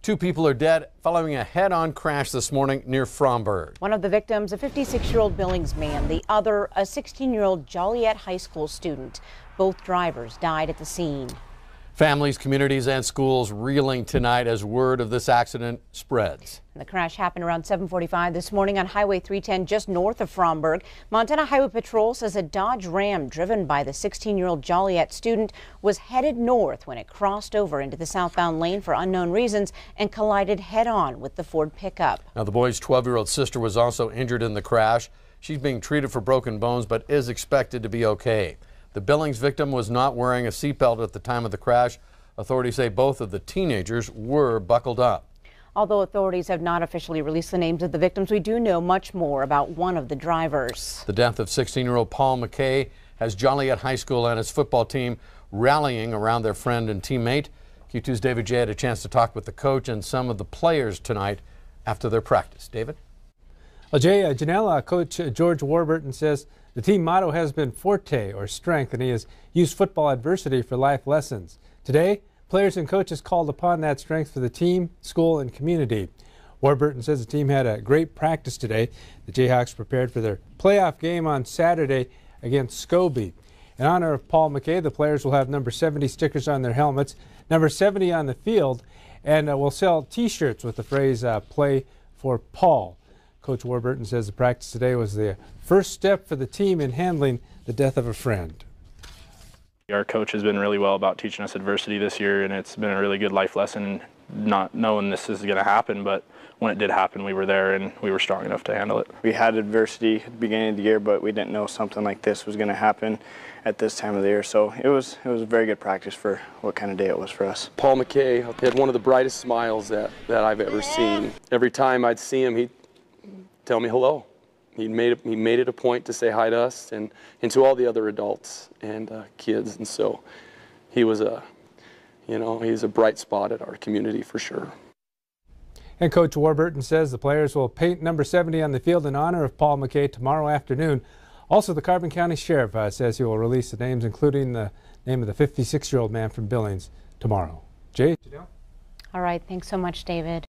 Two people are dead following a head-on crash this morning near Fromberg. One of the victims, a 56-year-old Billings man, the other, a 16-year-old Joliet High School student. Both drivers died at the scene. Families, communities, and schools reeling tonight as word of this accident spreads. And the crash happened around 7:45 this morning on Highway 310 just north of Fromberg. Montana Highway Patrol says a Dodge Ram driven by the 16-year-old Joliet student was headed north when it crossed over into the southbound lane for unknown reasons and collided head-on with the Ford pickup. Now, the boy's 12-year-old sister was also injured in the crash. She's being treated for broken bones but is expected to be okay. The Billings victim was not wearing a seatbelt at the time of the crash. Authorities say both of the teenagers were buckled up. Although authorities have not officially released the names of the victims, we do know much more about one of the drivers. The death of 16-year-old Paul McKay has Joliet High School and its football team rallying around their friend and teammate. Q2's David J. had a chance to talk with the coach and some of the players tonight after their practice. David? Well, Jay, Janelle, Coach George Warburton says the team motto has been forte, or strength, and he has used football adversity for life lessons. Today, players and coaches called upon that strength for the team, school, and community. Warburton says the team had a great practice today. The Jayhawks prepared for their playoff game on Saturday against Scobie. In honor of Paul McKay, the players will have number 70 stickers on their helmets, number 70 on the field, and will sell T-shirts with the phrase, play for Paul. Coach Warburton says the practice today was the first step for the team in handling the death of a friend. Our coach has been really well about teaching us adversity this year, and it's been a really good life lesson, not knowing this is going to happen, but when it did happen, we were there and we were strong enough to handle it. We had adversity at the beginning of the year, but we didn't know something like this was going to happen at this time of the year, so it was a very good practice for what kind of day it was for us. Paul McKay had one of the brightest smiles that I've ever seen. Every time I'd see him, he'd tell me hello. He made it a point to say hi to us and to all the other adults and kids, and so he was he's a bright spot at our community for sure. And Coach Warburton says the players will paint number 70 on the field in honor of Paul McKay tomorrow afternoon. Also, the Carbon County Sheriff says he will release the names, including the name of the 56-year-old man from Billings, tomorrow. Jay? All right, thanks so much, David.